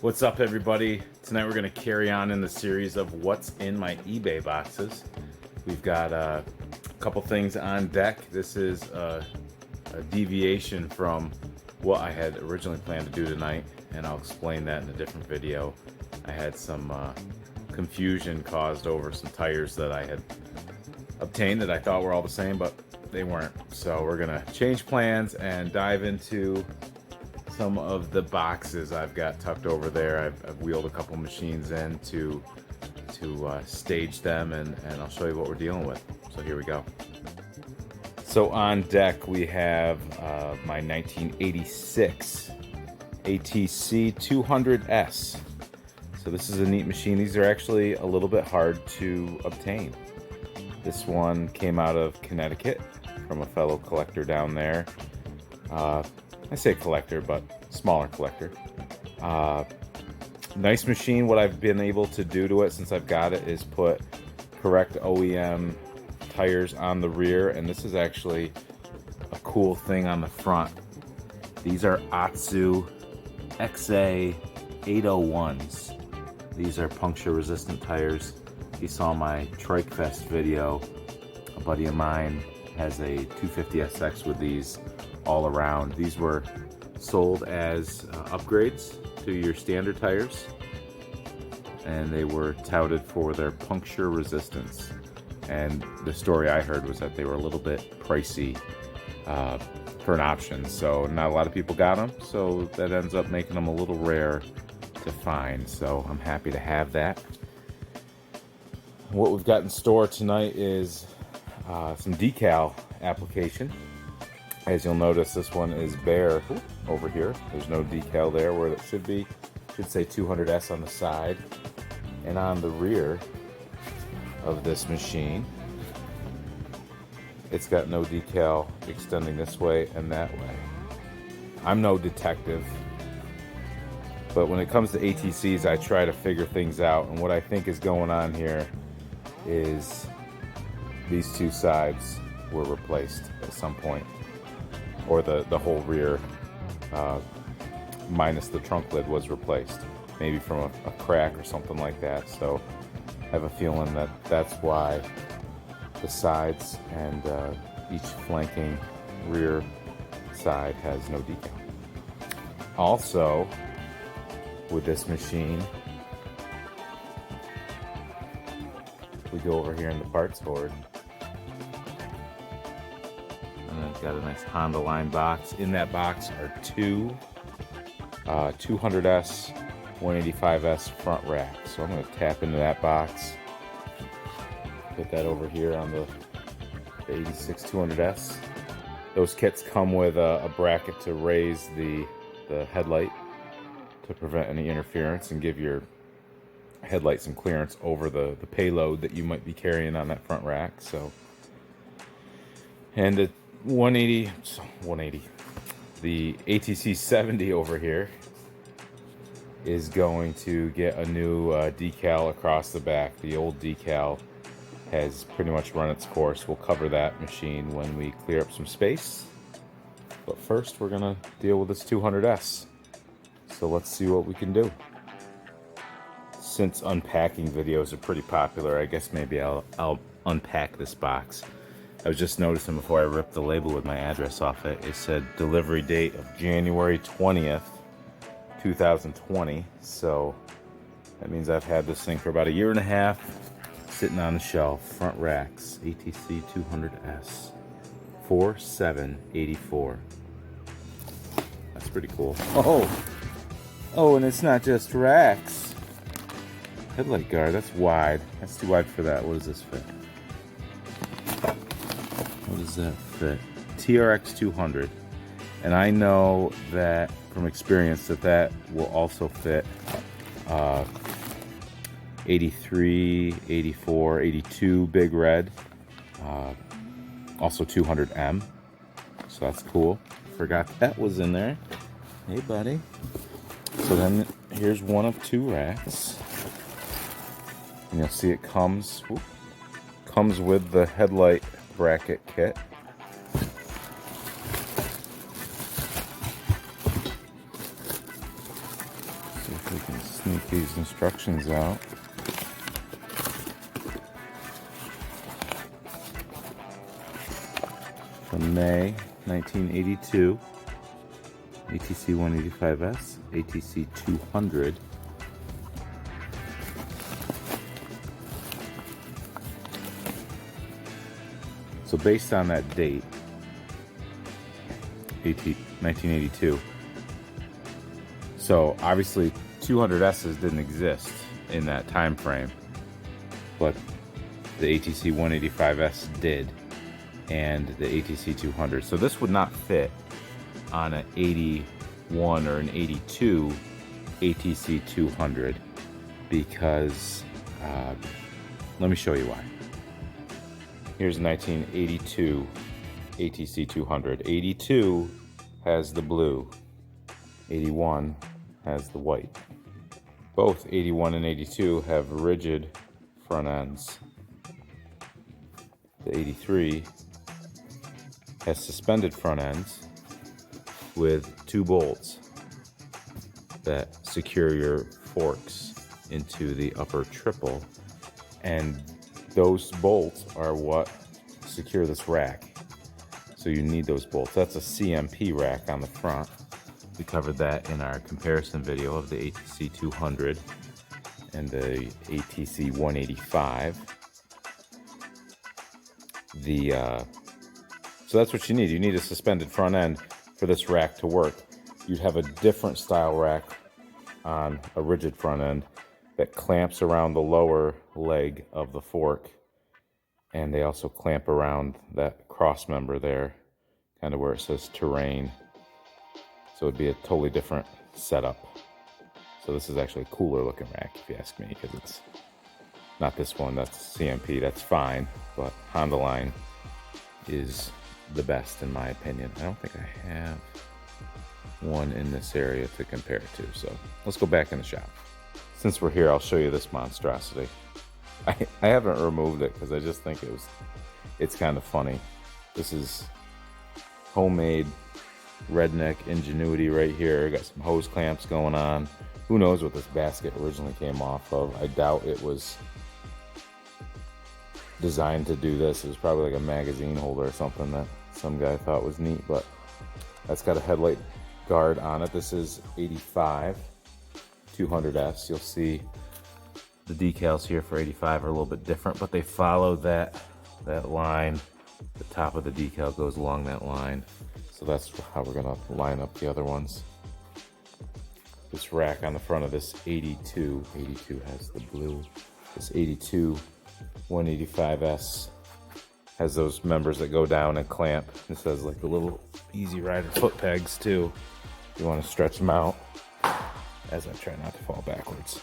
What's up, everybody? Tonight we're going to carry on in the series of what's in my eBay boxes. We've got a couple things on deck. This is a deviation from what I had originally planned to do tonight, and I'll explain that in a different video. I had some confusion caused over some tires that I had obtained that I thought were all the same, but they weren't. So we're going to change plans and dive into some of the boxes I've got tucked over there. I've wheeled a couple machines in to stage them, and I'll show you what we're dealing with. So here we go. So on deck we have my 1986 ATC 200S. So this is a neat machine. These are actually a little bit hard to obtain. This one came out of Connecticut from a fellow collector down there. I say collector, but smaller collector. Nice machine. What I've been able to do to it since I've got it is put correct OEM tires on the rear, and this is actually a cool thing on the front. These are Atsu XA 801s. These are puncture resistant tires. If you saw my Trike Fest video, a buddy of mine has a 250SX with these all around. These were sold as upgrades to your standard tires, and they were touted for their puncture resistance. And the story I heard was that they were a little bit pricey for an option, so not a lot of people got them, so that ends up making them a little rare to find. So I'm happy to have that. What we've got in store tonight is some decal application. As you'll notice, this one is bare over here. There's no decal there where it should be. It should say 200S on the side. And on the rear of this machine, it's got no decal extending this way and that way. I'm no detective, but when it comes to ATCs, I try to figure things out. And what I think is going on here is these two sides were replaced at some point, or the whole rear minus the trunk lid was replaced, maybe from a crack or something like that. So I have a feeling that that's why the sides and each flanking rear side has no decal. Also, with this machine, we go over here in the parts board, and I've got a nice Hondaline box. In that box are two 200S 185S front racks. So I'm going to tap into that box, put that over here on the 86 200S. Those kits come with a bracket to raise the headlight to prevent any interference and give your headlight some clearance over the payload that you might be carrying on that front rack. So, and the 180, the ATC 70 over here is going to get a new decal across the back. The old decal has pretty much run its course. We'll cover that machine when we clear up some space. But first, we're gonna deal with this 200S. So let's see what we can do. Since unpacking videos are pretty popular, I guess maybe I'll unpack this box. I was just noticing before I ripped the label with my address off it, it said delivery date of January 20th, 2020. So that means I've had this thing for about a year and a half, sitting on the shelf. Front racks, ATC 200S, 4784. That's pretty cool. Oh, and it's not just racks. Headlight guard, that's wide. That's too wide for that. What does this fit? What does that fit? TRX 200. And I know that from experience that will also fit 83, 84, 82 Big Red. Also 200M. So that's cool. Forgot that was in there. Hey, buddy. So then here's one of two racks. And you'll see it comes with the headlight bracket kit. See if we can these instructions out. From May 1982, ATC 185S, ATC 200. So based on that date, 1982, so obviously 200Ss didn't exist in that time frame, but the ATC 185S did, and the ATC 200. So this would not fit on an 81 or an 82 ATC 200 because, let me show you why. Here's 1982 ATC 200. 82 has the blue, 81 has the white. Both 81 and 82 have rigid front ends. The 83 has suspended front ends with 2 bolts that secure your forks into the upper triple, and those bolts are what secure this rack. So you need those bolts. That's a CMP rack on the front. We covered that in our comparison video of the ATC 200 and the ATC 185. So that's what you need. You need a suspended front end for this rack to work. You'd have a different style rack on a rigid front end that clamps around the lower leg of the fork, and they also clamp around that cross member there, kind of where it says terrain. So it'd be a totally different setup. So this is actually a cooler looking rack, if you ask me, because it's not this one. That's CMP, that's fine, but Hondaline is the best in my opinion. I don't think I have one in this area to compare it to, so let's go back in the shop. Since we're here, I'll show you this monstrosity. I haven't removed it because I just think it's kind of funny. This is homemade redneck ingenuity right here. Got some hose clamps going on. Who knows what this basket originally came off of. I doubt it was designed to do this. It was probably like a magazine holder or something that some guy thought was neat, but that's got a headlight guard on it. This is 85 200S. You'll see the decals here for 85 are a little bit different, but they follow that line. The top of the decal goes along that line. So that's how we're gonna line up the other ones. This rack on the front of this 82 has the blue. This 82 185S has those members that go down and clamp. This has like the little Easy Rider foot pegs too. You want to stretch them out as I try not to fall backwards.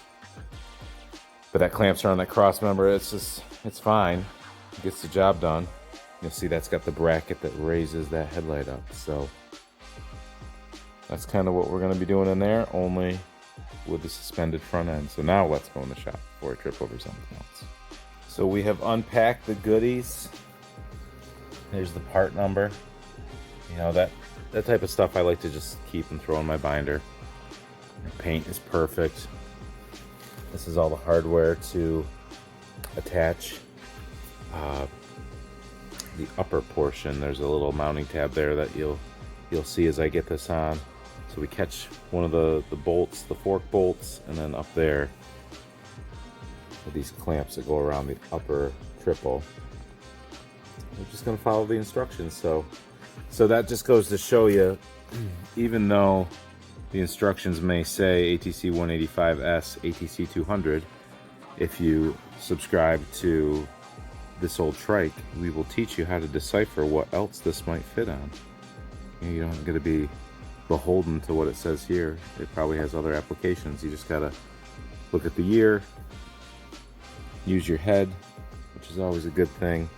But that clamps around that cross member. It's fine. It gets the job done. You'll see that's got the bracket that raises that headlight up. So that's kind of what we're going to be doing in there, only with the suspended front end. So now let's go in the shop before I trip over something else. So we have unpacked the goodies. There's the part number. You know, that type of stuff I like to just keep and throw in my binder. The paint is perfect. This is all the hardware to attach the upper portion. There's a little mounting tab there that you'll see as I get this on. So we catch one of the bolts, the fork bolts, and then up there with these clamps that go around the upper triple. We're just gonna follow the instructions. So that just goes to show you, even though the instructions may say ATC 185S, ATC 200, if you subscribe to this old Trike, we will teach you how to decipher what else this might fit on. You don't get to be beholden to what it says here. It probably has other applications. You just gotta look at the year, use your head, which is always a good thing,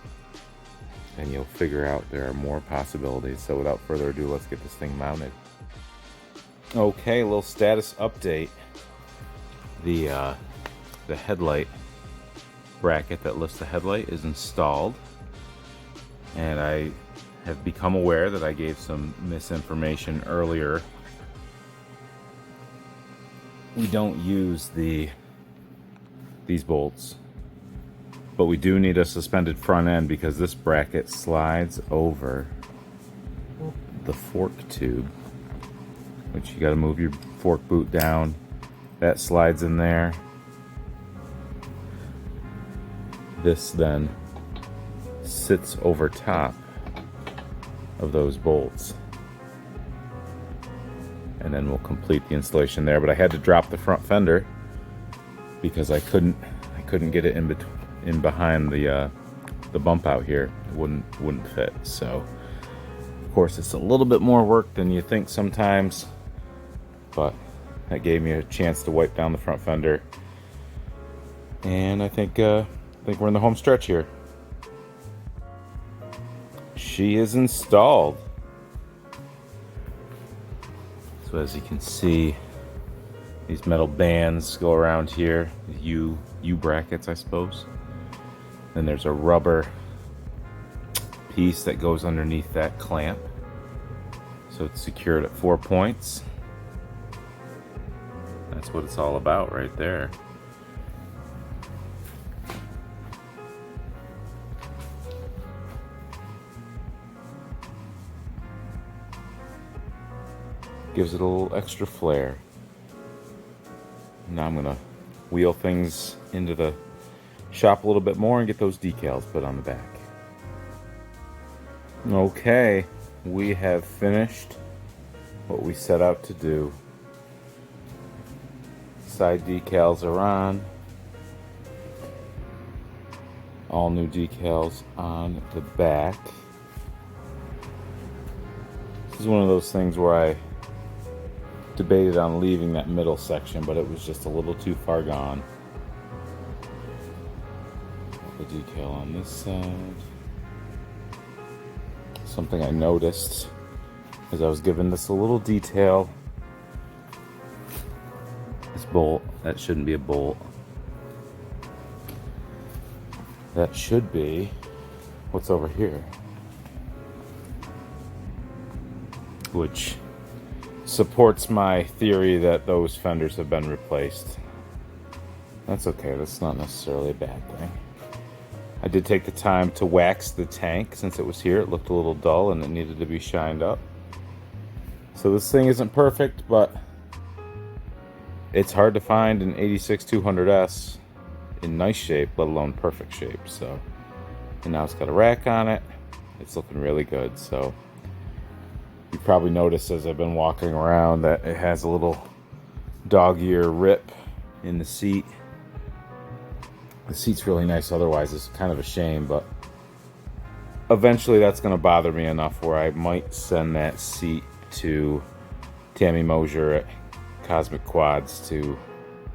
and you'll figure out there are more possibilities. So without further ado, let's get this thing mounted. Okay, a little status update. The headlight bracket that lifts the headlight is installed, and I have become aware that I gave some misinformation earlier we don't use these bolts, but we do need a suspended front end because this bracket slides over the fork tube, which you got to move your fork boot down. That slides in there. This then sits over top of those bolts, and then we'll complete the installation there. But I had to drop the front fender because I couldn't get it in behind the bump out here. It wouldn't fit. So of course it's a little bit more work than you think sometimes, but that gave me a chance to wipe down the front fender, and I think we're in the home stretch here. She is installed. So as you can see, these metal bands go around here, U brackets, I suppose. Then there's a rubber piece that goes underneath that clamp. So it's secured at 4 points. That's what it's all about right there. Gives it a little extra flair. Now I'm gonna wheel things into the shop a little bit more and get those decals put on the back. Okay, we have finished what we set out to do. Side decals are on. All new decals on the back. This is one of those things where I debated on leaving that middle section, but it was just a little too far gone. Put the decal on this side. Something I noticed as I was giving this a little detail. This bolt, that shouldn't be a bolt. That should be what's over here, which supports my theory that those fenders have been replaced. That's okay, that's not necessarily a bad thing. I did take the time to wax the tank since it was here. It looked a little dull and it needed to be shined up. So this thing isn't perfect, but it's hard to find an 86-200S in nice shape, let alone perfect shape. So, and now it's got a rack on it. It's looking really good. So you probably noticed as I've been walking around that it has a little dog ear rip in the seat. The seat's really nice, otherwise it's kind of a shame, but eventually that's going to bother me enough where I might send that seat to Tammy Mosier at Cosmic Quads to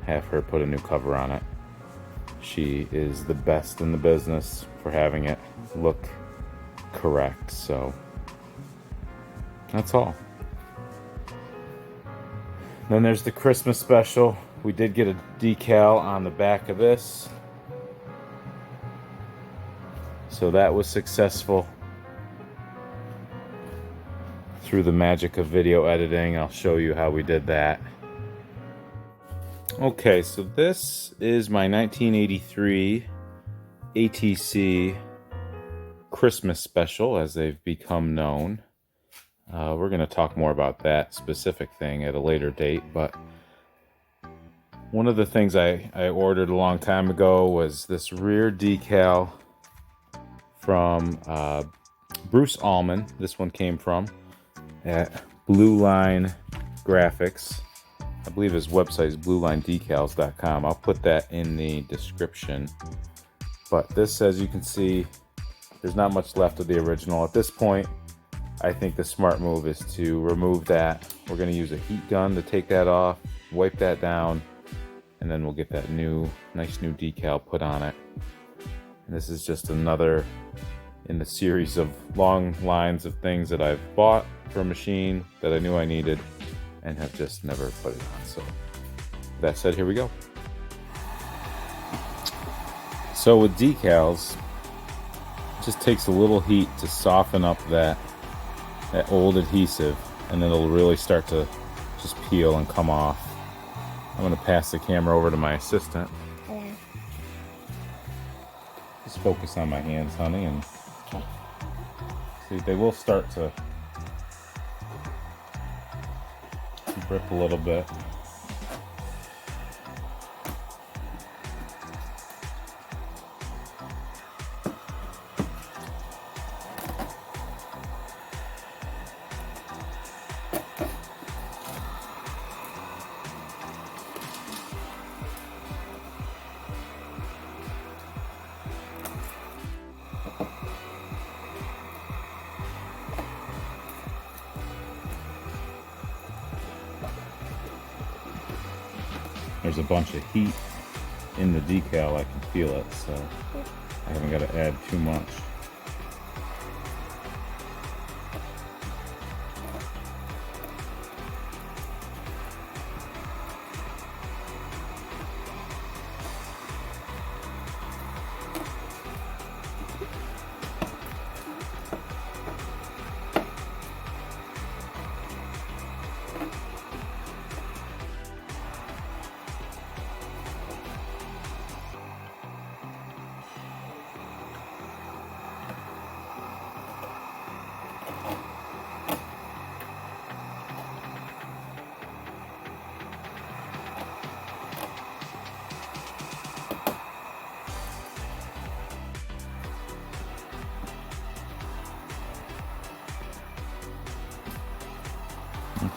have her put a new cover on it. She is the best in the business for having it look correct, so that's all. Then there's the Christmas special. We did get a decal on the back of this, so that was successful through the magic of video editing. I'll show you how we did that. Okay, so this is my 1983 ATC Christmas special, as they've become known. We're going to talk more about that specific thing at a later date, but one of the things I ordered a long time ago was this rear decal from Bruce Allman. This one came from at Blue Line Graphics. I believe his website is bluelinedecals.com. I'll put that in the description. But this, as you can see, there's not much left of the original. At this point, I think the smart move is to remove that. We're going to use a heat gun to take that off, wipe that down, and then we'll get that nice new decal put on it. And this is just another in the series of long lines of things that I've bought for a machine that I knew I needed and have just never put it on. So that said, here we go. So with decals, it just takes a little heat to soften up that old adhesive, and then it'll really start to just peel and come off. I'm going to pass the camera over to my assistant. Okay. Just focus on my hands, honey, and Okay. see, they will start to grip a little bit. There's a bunch of heat in the decal, I can feel it, so I haven't got to add too much.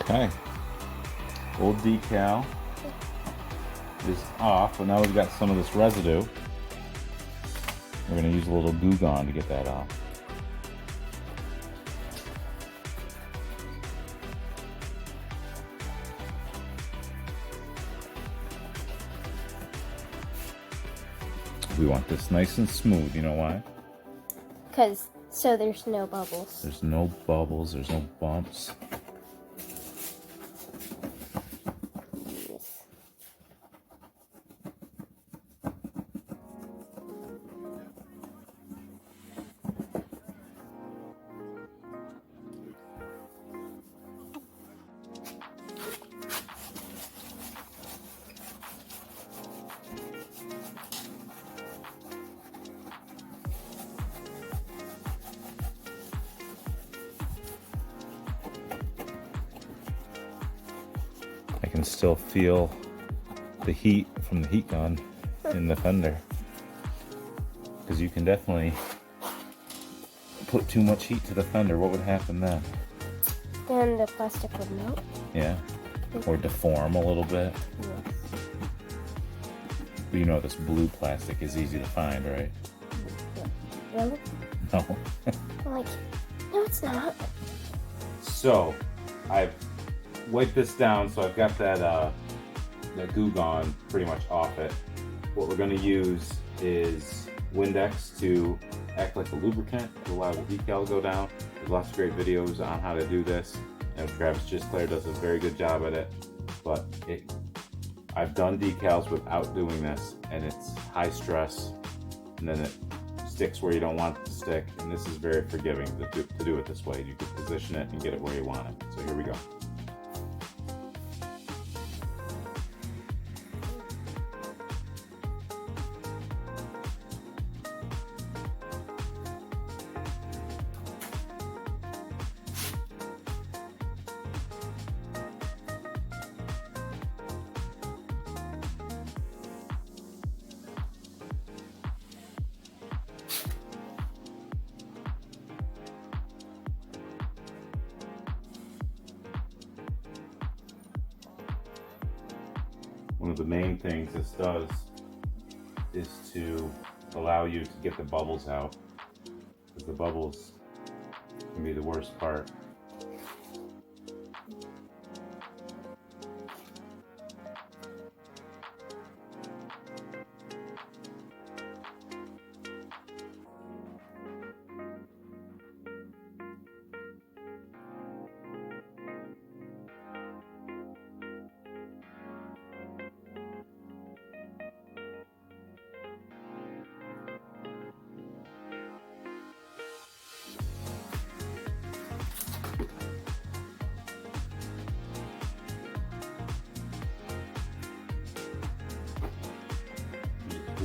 Okay, old decal is off, but now we've got some of this residue. We're going to use a little Goo Gone to get that off. We want this nice and smooth, you know why? Because so there's no bubbles. There's no bubbles, there's no bumps. I can still feel the heat from the heat gun in the fender, because you can definitely put too much heat to the fender. What would happen then? Then the plastic would melt. Yeah, or deform a little bit. Yes. But you know this blue plastic is easy to find, right? Really? No. I'm like, no, it's not. So I've wiped this down, so I've got that Goo Gone pretty much off it. What we're going to use is Windex to act like a lubricant to allow the decal to go down. There's lots of great videos on how to do this, and Travis Gisclair does a very good job at it. But I've done decals without doing this, and it's high stress, and then it sticks where you don't want it to stick, and this is very forgiving to do it this way. You can position it and get it where you want it. So here we go. One of the main things this does is to allow you to get the bubbles out, because the bubbles can be the worst part.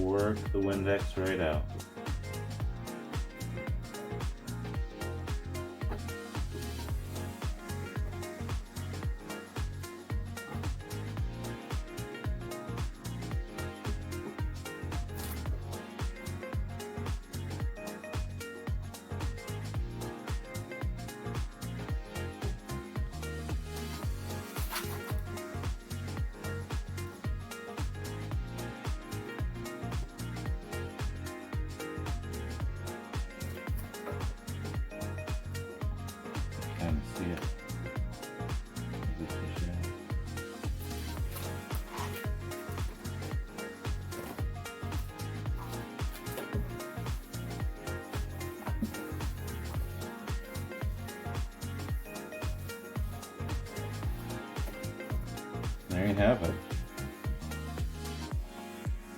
work the Windex right out. Kind of see it. There you have it.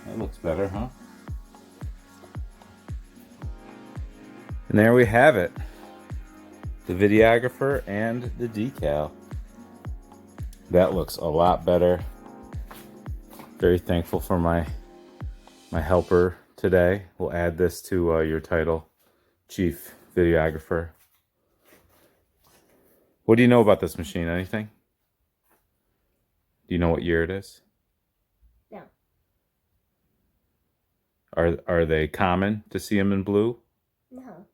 That looks better, huh? And there we have it. The Videographer and the Decal. That looks a lot better. Very thankful for my helper today. We'll add this to your title, Chief Videographer. What do you know about this machine? Anything? Do you know what year it is? No. Are they common to see them in blue? No.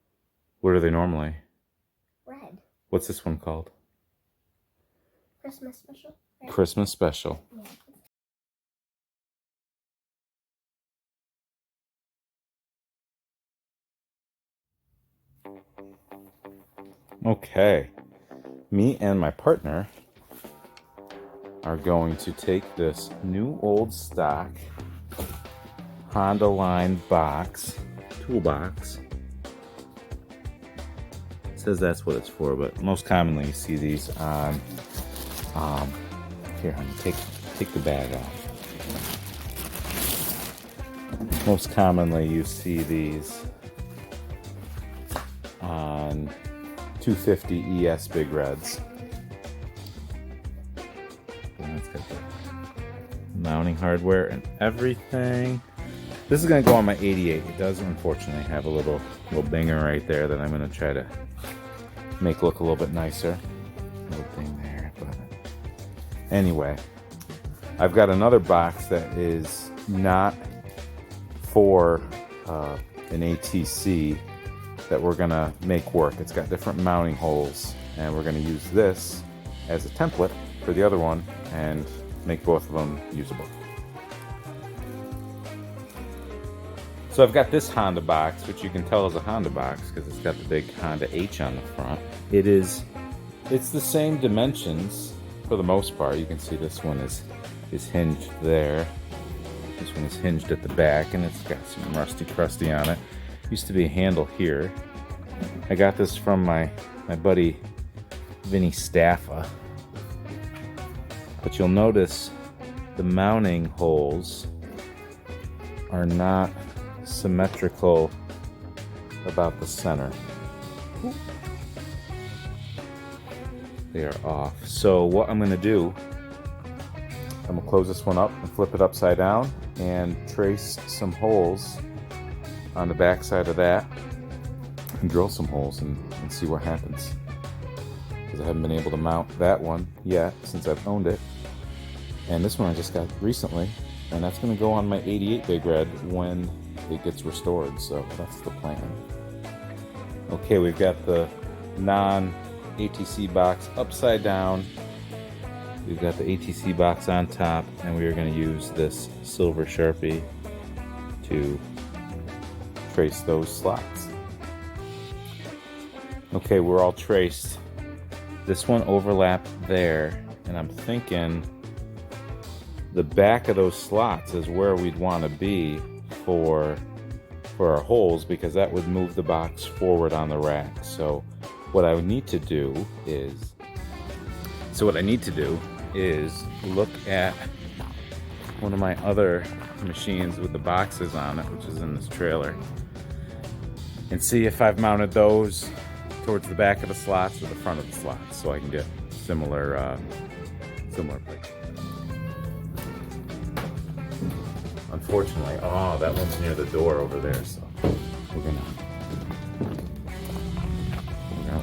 What are they normally? Red. What's this one called? Christmas special. Red. Christmas Special. Yeah. Okay. Me and my partner are going to take this new old stock Hondaline box, toolbox. It says that's what it's for, but most commonly you see these on, here honey, take the bag off. Most commonly you see these on 250 ES Big Reds. And it's got the mounting hardware and everything. This is going to go on my 88. It does unfortunately have a little binger right there that I'm going to try to make look a little bit nicer. Little thing there, but anyway, I've got another box that is not for an ATC that we're going to make work. It's got different mounting holes, and we're going to use this as a template for the other one and make both of them usable. So I've got this Honda box, which you can tell is a Honda box because it's got the big Honda H on the front. It's the same dimensions for the most part. You can see this one is hinged there. This one is hinged at the back, and it's got some rusty crusty on it. Used to be a handle here. I got this from my buddy Vinny Staffa. But you'll notice the mounting holes are not symmetrical about the center. They are off. So what I'm going to do, I'm going to close this one up and flip it upside down and trace some holes on the back side of that and drill some holes and see what happens. Because I haven't been able to mount that one yet since I've owned it. And this one I just got recently, and that's going to go on my 88 Big Red when it gets restored, so that's the plan. Okay, we've got the non-ATC box upside down. We've got the ATC box on top, and we are going to use this silver Sharpie to trace those slots. Okay, we're all traced. This one overlapped there, and I'm thinking the back of those slots is where we'd want to be for our holes, because that would move the box forward on the rack. So what I would need to do is look at one of my other machines with the boxes on it, which is in this trailer, and see if I've mounted those towards the back of the slots or the front of the slots, so I can get similar placement. unfortunately. Oh, that one's near the door over there, so we're gonna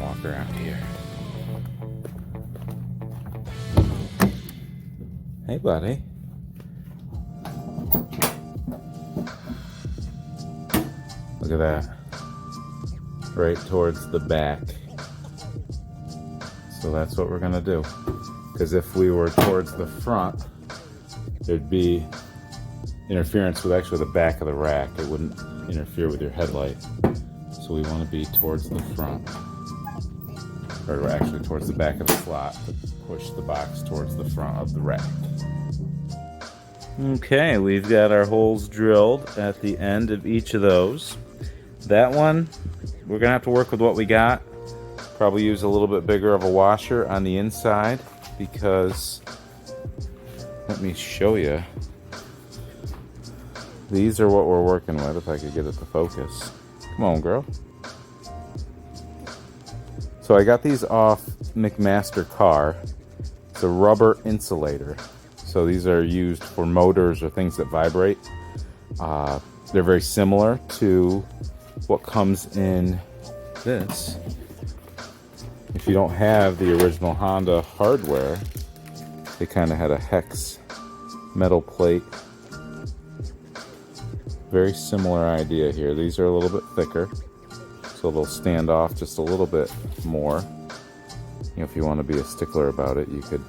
walk around here. Hey, buddy. Look at that. Right towards the back. So that's what we're gonna do. Because if we were towards the front, there'd be interference with actually the back of the rack. It wouldn't interfere with your headlight. So we want to be towards the front. Or actually towards the back of the slot to push the box towards the front of the rack. Okay, we've got our holes drilled at the end of each of those. That one, we're gonna have to work with what we got. Probably use a little bit bigger of a washer on the inside because, let me show you. These are what we're working with, if I could get it to focus. Come on, girl. So I got these off McMaster-Carr. It's a rubber insulator. So these are used for motors or things that vibrate. They're very similar to what comes in this. If you don't have the original Honda hardware, they kind of had a hex metal plate. Very similar idea here. These are a little bit thicker, so they'll stand off just a little bit more. You know, if you want to be a stickler about it, you could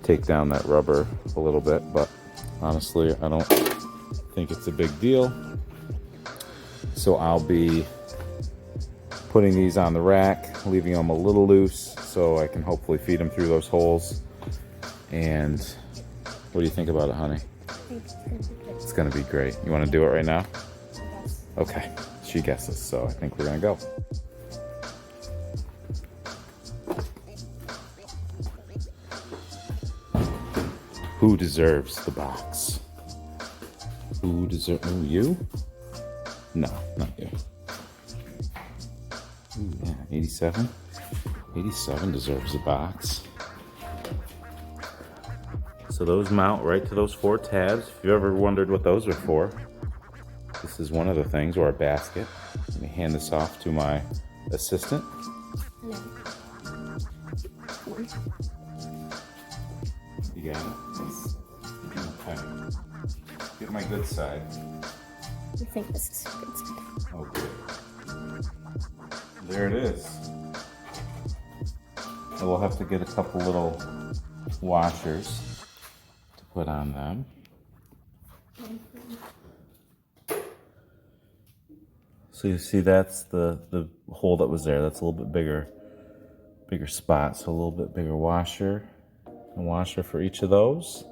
take down that rubber a little bit, but honestly, I don't think it's a big deal. So I'll be putting these on the rack, leaving them a little loose so I can hopefully feed them through those holes. And what do you think about it, honey? I think it's gonna be good. It's gonna be great. You wanna do it right now? Yes. Okay, she guesses, so I think we're gonna go. Who deserves the box? Who deserves, oh, you? No, not you. Ooh, yeah, 87. 87 deserves a box. So those mount right to those 4 tabs. If you've ever wondered what those are for, this is one of the things, or a basket. Let me hand this off to my assistant. No. You got it? Okay. Get my good side. I think this is a good side. Okay. There it is. And we'll have to get a couple little washers to put on them. So you see that's the hole that was there. That's a little bit bigger spot. So a little bit bigger washer. A washer for each of those.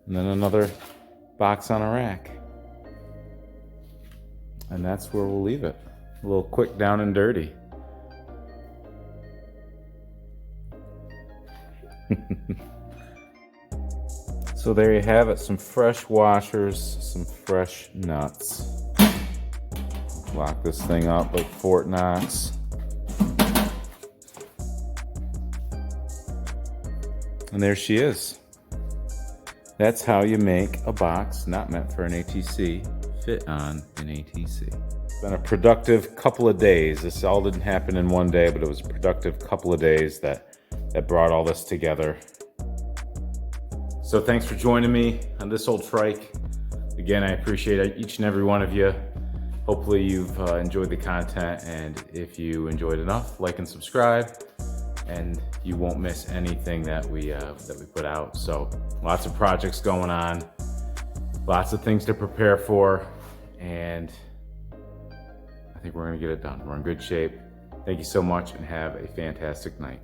And then another box on a rack. And that's where we'll leave it. A little quick down and dirty. So there you have it, some fresh washers, some fresh nuts. Lock this thing up like Fort Knox. And there she is. That's how you make a box not meant for an ATC fit on an ATC. It's been a productive couple of days. This all didn't happen in one day, but it was a productive couple of days that brought all this together. So thanks for joining me on this old trike. Again, I appreciate each and every one of you. Hopefully you've enjoyed the content, and if you enjoyed enough, like and subscribe, and you won't miss anything that we put out. So lots of projects going on, lots of things to prepare for, and I think we're gonna get it done. We're in good shape. Thank you so much and have a fantastic night.